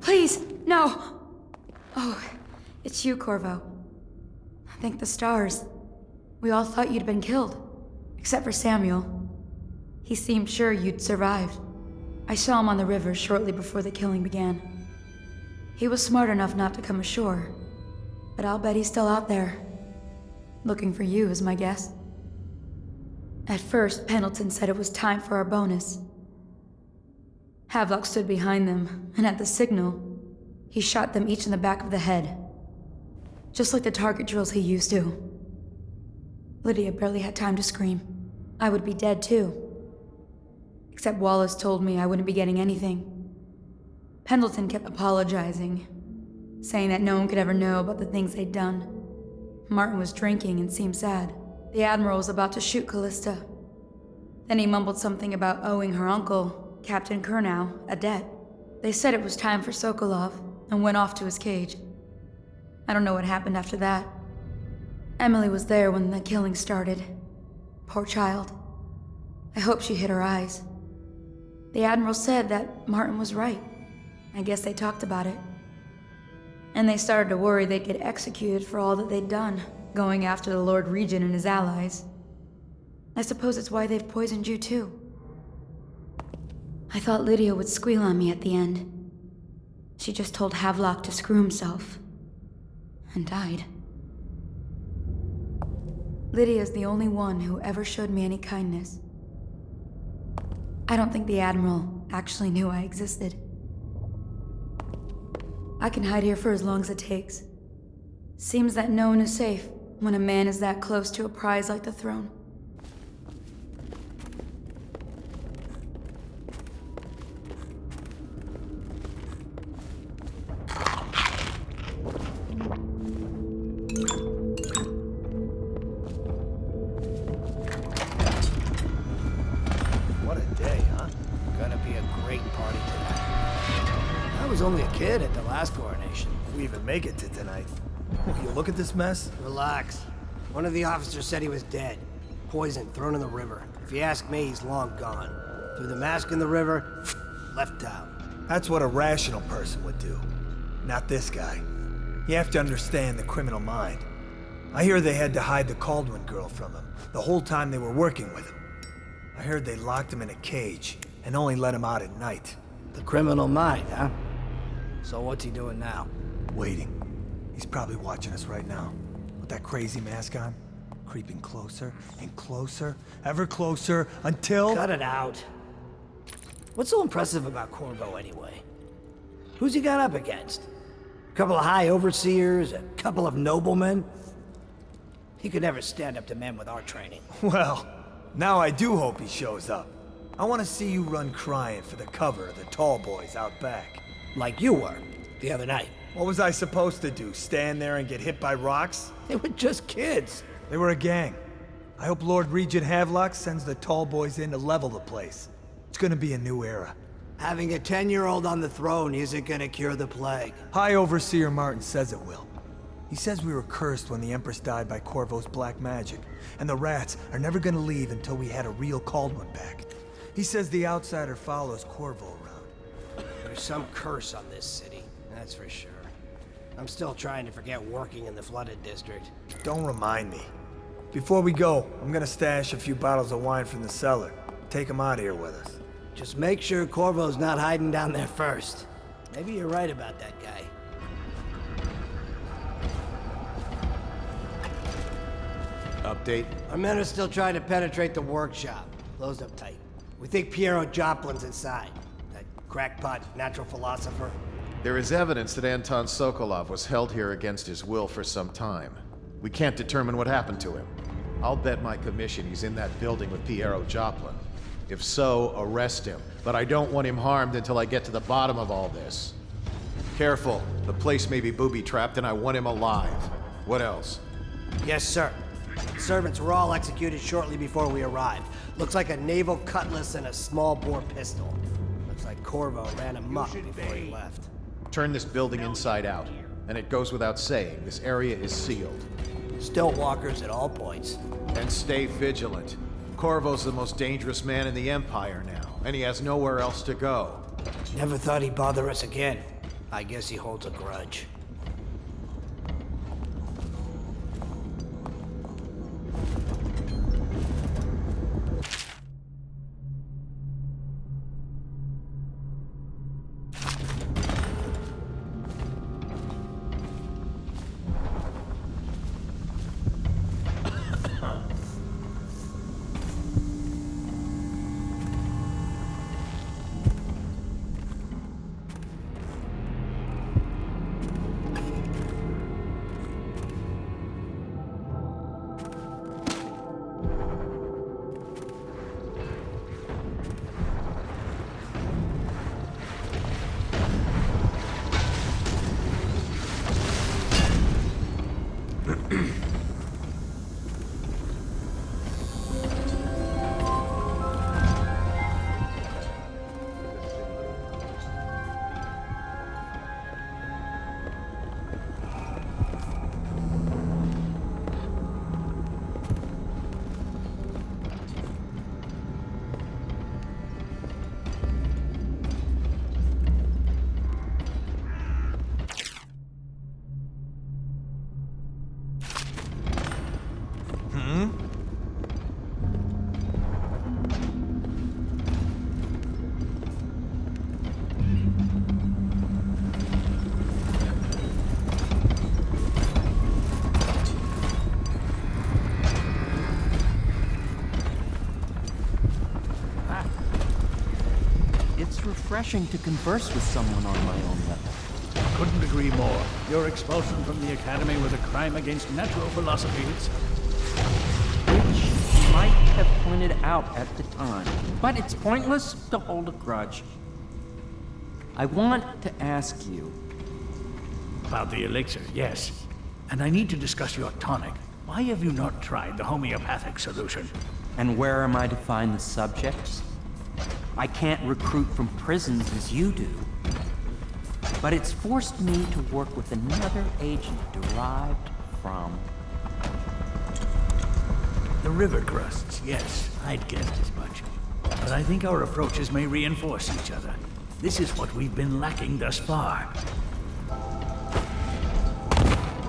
Please, no! Oh, it's you, Corvo. Thank the stars. We all thought you'd been killed. Except for Samuel. He seemed sure you'd survived. I saw him on the river shortly before the killing began. He was smart enough not to come ashore. But I'll bet he's still out there. Looking for you, is my guess. At first, Pendleton said it was time for our bonus. Havelock stood behind them, and at the signal, he shot them each in the back of the head. Just like the target drills he used to. Lydia barely had time to scream. I would be dead too. Except Wallace told me I wouldn't be getting anything. Pendleton kept apologizing, saying that no one could ever know about the things they'd done. Martin was drinking and seemed sad. The Admiral was about to shoot Callista. Then he mumbled something about owing her uncle, Captain Kurnow, a debt. They said it was time for Sokolov, and went off to his cage. I don't know what happened after that. Emily was there when the killing started. Poor child. I hope she hid her eyes. The Admiral said that Martin was right. I guess they talked about it. And they started to worry they'd get executed for all that they'd done, going after the Lord Regent and his allies. I suppose it's why they've poisoned you too. I thought Lydia would squeal on me at the end. She just told Havelock to screw himself. And died. Lydia's the only one who ever showed me any kindness. I don't think the Admiral actually knew I existed. I can hide here for as long as it takes. Seems that no one is safe when a man is that close to a prize like the throne. What a day, huh? Gonna be a great party tonight. I was only a kid at the last coronation. If we even make it to tonight. Will you look at this mess? Relax. One of the officers said he was dead. Poisoned, thrown in the river. If you ask me, he's long gone. Threw the mask in the river, left town. That's what a rational person would do. Not this guy. You have to understand the criminal mind. I hear they had to hide the Caldwin girl from him, the whole time they were working with him. I heard they locked him in a cage, and only let him out at night. The criminal mind, huh? So what's he doing now? Waiting. He's probably watching us right now. With that crazy mask on. Creeping closer and closer, ever closer, until... Cut it out. What's so impressive about Corvo, anyway? Who's he got up against? A couple of high overseers, a couple of noblemen? He could never stand up to men with our training. Well, now I do hope he shows up. I want to see you run crying for the cover of the tall boys out back. Like you were, the other night. What was I supposed to do, stand there and get hit by rocks? They were just kids. They were a gang. I hope Lord Regent Havelock sends the tall boys in to level the place. It's gonna be a new era. Having a 10-year-old on the throne isn't gonna cure the plague. High Overseer Martin says it will. He says we were cursed when the Empress died by Corvo's black magic, and the rats are never gonna leave until we had a real Caldwin back. He says the outsider follows Corvo around. There's some curse on this city, that's for sure. I'm still trying to forget working in the flooded district. Don't remind me. Before we go, I'm gonna stash a few bottles of wine from the cellar. Take them out here with us. Just make sure Corvo's not hiding down there first. Maybe you're right about that guy. Update? Our men are still trying to penetrate the workshop. Closed up tight. We think Piero Joplin's inside. That crackpot natural philosopher. There is evidence that Anton Sokolov was held here against his will for some time. We can't determine what happened to him. I'll bet my commission he's in that building with Piero Joplin. If so, arrest him. But I don't want him harmed until I get to the bottom of all this. Careful. The place may be booby-trapped and I want him alive. What else? Yes, sir. Servants were all executed shortly before we arrived. Looks like a naval cutlass and a small-bore pistol. Looks like Corvo ran amok before he left. Turn this building inside out. And it goes without saying, this area is sealed. Still walkers at all points. And stay vigilant. Corvo's the most dangerous man in the Empire now, and he has nowhere else to go. Never thought he'd bother us again. I guess he holds a grudge. Refreshing to converse with someone on my own level. Couldn't agree more. Your expulsion from the Academy was a crime against natural philosophies. Which you might have pointed out at the time. But it's pointless to hold a grudge. I want to ask you... About the elixir, yes. And I need to discuss your tonic. Why have you not tried the homeopathic solution? And where am I to find the subjects? I can't recruit from prisons as you do. But it's forced me to work with another agent derived from... The river crusts, yes. I'd guessed as much. But I think our approaches may reinforce each other. This is what we've been lacking thus far.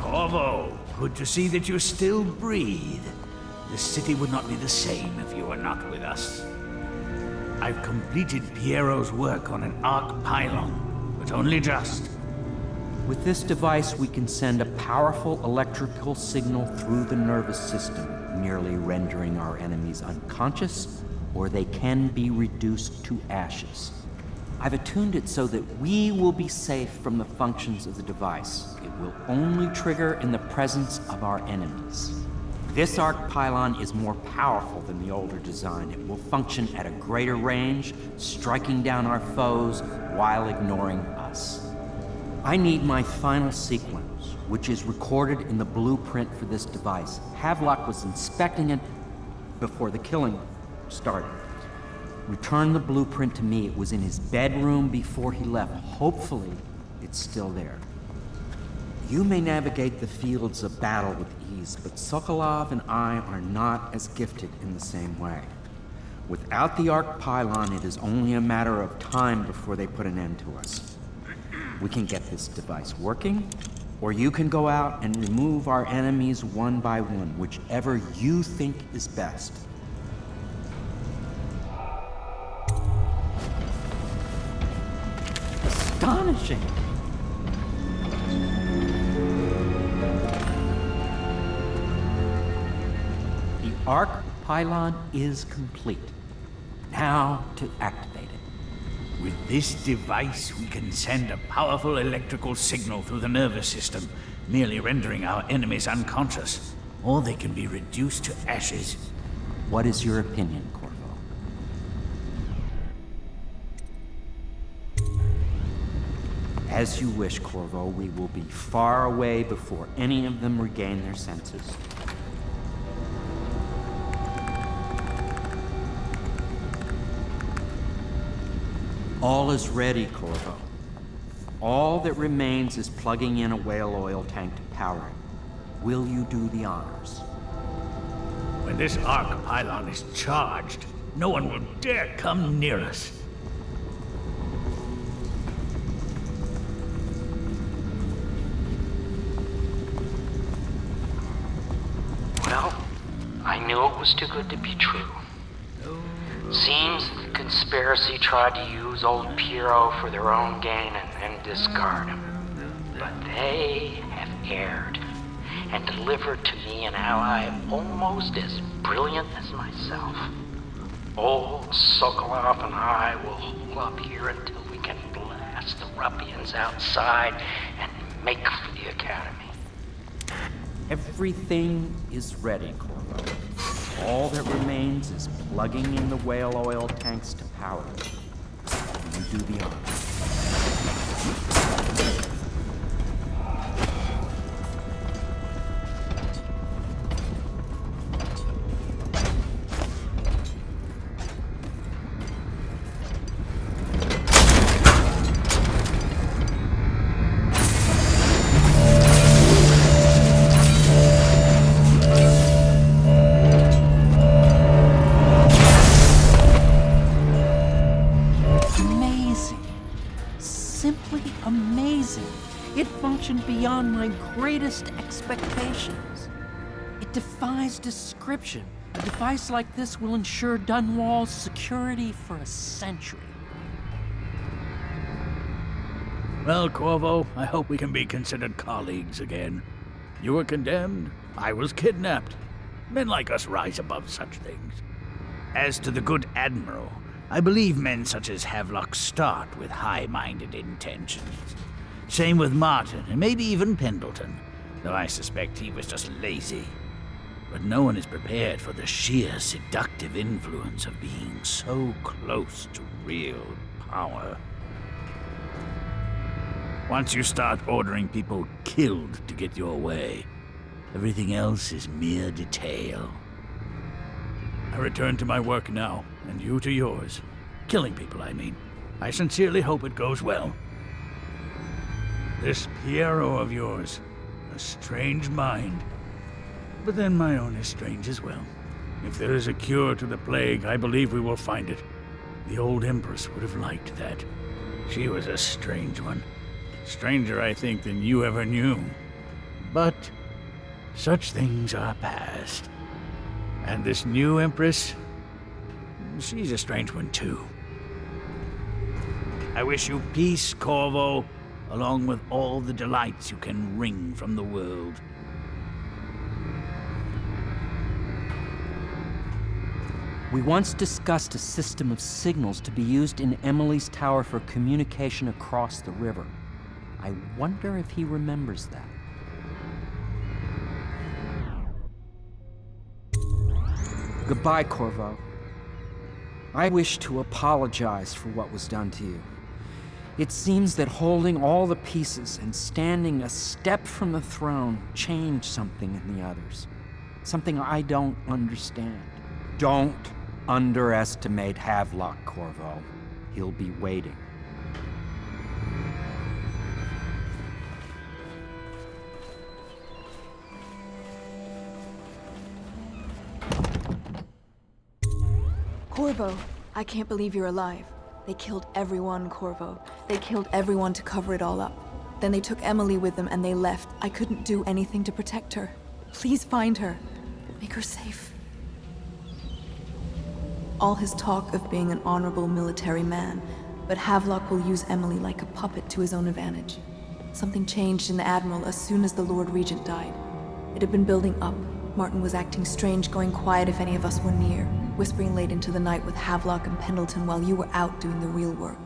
Corvo, good to see that you still breathe. The city would not be the same if you were not with us. I've completed Piero's work on an arc pylon, but only just. With this device, we can send a powerful electrical signal through the nervous system, merely rendering our enemies unconscious, or they can be reduced to ashes. I've attuned it so that we will be safe from the functions of the device. It will only trigger in the presence of our enemies. This arc pylon is more powerful than the older design. It will function at a greater range, striking down our foes while ignoring us. I need my final sequence, which is recorded in the blueprint for this device. Havelock was inspecting it before the killing started. Return the blueprint to me. It was in his bedroom before he left. Hopefully, it's still there. You may navigate the fields of battle with ease, but Sokolov and I are not as gifted in the same way. Without the arc pylon, it is only a matter of time before they put an end to us. We can get this device working, or you can go out and remove our enemies one by one, whichever you think is best. Astonishing! The arc pylon is complete. Now to activate it. With this device, we can send a powerful electrical signal through the nervous system, merely rendering our enemies unconscious. Or they can be reduced to ashes. What is your opinion, Corvo? As you wish, Corvo. We will be far away before any of them regain their senses. All is ready, Corvo. All that remains is plugging in a whale oil tank to power it. Will you do the honors? When this arc pylon is charged, no one will dare come near us. knew it was too good to be true. Seems the conspiracy tried to use old Piero for their own gain and discard him. But they have erred and delivered to me an ally almost as brilliant as myself. Old Sokolov and I will hole up here until we can blast the ruffians outside and make for the Academy. Everything is ready, Corvo. All that remains is plugging in the whale oil tanks to power them. You do the honors. Beyond my greatest expectations. It defies description. A device like this will ensure Dunwall's security for a century. Well, Corvo, I hope we can be considered colleagues again. You were condemned, I was kidnapped. Men like us rise above such things. As to the good Admiral, I believe men such as Havelock start with high-minded intentions. Same with Martin, and maybe even Pendleton, though I suspect he was just lazy. But no one is prepared for the sheer seductive influence of being so close to real power. Once you start ordering people killed to get your way, everything else is mere detail. I return to my work now, and you to yours. Killing people, I mean. I sincerely hope it goes well. This Piero of yours, a strange mind. But then my own is strange as well. If there is a cure to the plague, I believe we will find it. The old Empress would have liked that. She was a strange one. Stranger, I think, than you ever knew. But such things are past. And this new Empress, she's a strange one too. I wish you peace, Corvo, along with all the delights you can wring from the world. We once discussed a system of signals to be used in Emily's tower for communication across the river. I wonder if he remembers that. Goodbye, Corvo. I wish to apologize for what was done to you. It seems that holding all the pieces and standing a step from the throne changed something in the others. Something I don't understand. Don't underestimate Havelock, Corvo. He'll be waiting. Corvo, I can't believe you're alive. They killed everyone, Corvo. They killed everyone to cover it all up. Then they took Emily with them and they left. I couldn't do anything to protect her. Please find her. Make her safe. All his talk of being an honorable military man, but Havelock will use Emily like a puppet to his own advantage. Something changed in the Admiral as soon as the Lord Regent died. It had been building up. Martin was acting strange, going quiet if any of us were near, whispering late into the night with Havelock and Pendleton while you were out doing the real work.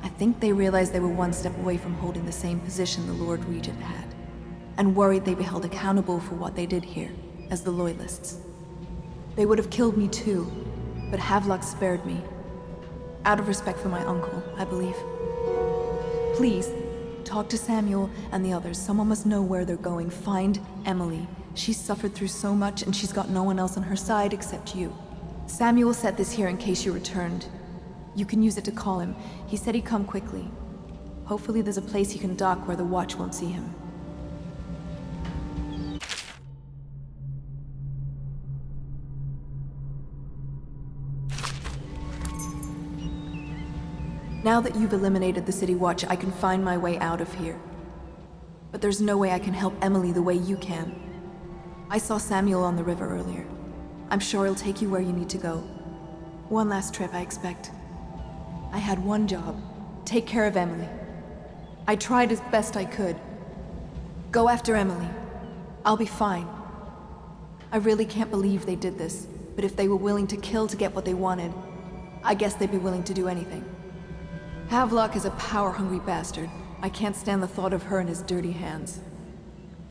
I think they realized they were one step away from holding the same position the Lord Regent had, and worried they'd be held accountable for what they did here, as the Loyalists. They would have killed me too, but Havelock spared me. Out of respect for my uncle, I believe. Please, talk to Samuel and the others. Someone must know where they're going. Find Emily. She's suffered through so much and she's got no one else on her side except you. Samuel set this here in case you returned. You can use it to call him. He said he'd come quickly. Hopefully there's a place he can dock where the watch won't see him. Now that you've eliminated the City Watch, I can find my way out of here. But there's no way I can help Emily the way you can. I saw Samuel on the river earlier. I'm sure he'll take you where you need to go. One last trip, I expect. I had one job. Take care of Emily. I tried as best I could. Go after Emily. I'll be fine. I really can't believe they did this, but if they were willing to kill to get what they wanted, I guess they'd be willing to do anything. Havelock is a power-hungry bastard. I can't stand the thought of her in his dirty hands.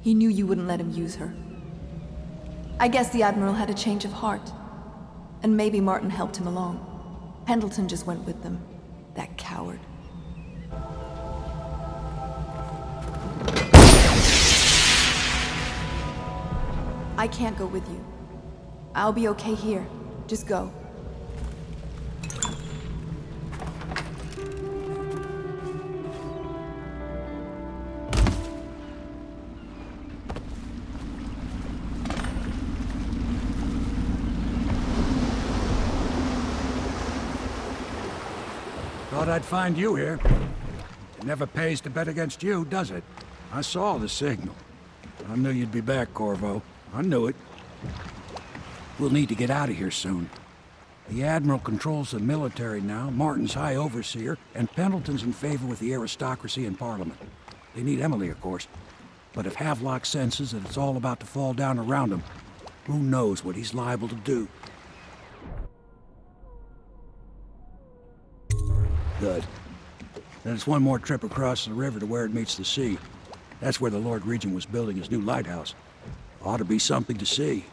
He knew you wouldn't let him use her. I guess the Admiral had a change of heart. And maybe Martin helped him along. Pendleton just went with them. That coward. I can't go with you. I'll be okay here. Just go. Thought I'd find you here. It never pays to bet against you, does it? I saw the signal. I knew you'd be back, Corvo. I knew it. We'll need to get out of here soon. The Admiral controls the military now, Martin's High Overseer, and Pendleton's in favor with the aristocracy and Parliament. They need Emily, of course. But if Havelock senses that it's all about to fall down around him, who knows what he's liable to do. Good. Then it's one more trip across the river to where it meets the sea. That's where the Lord Regent was building his new lighthouse. Ought to be something to see.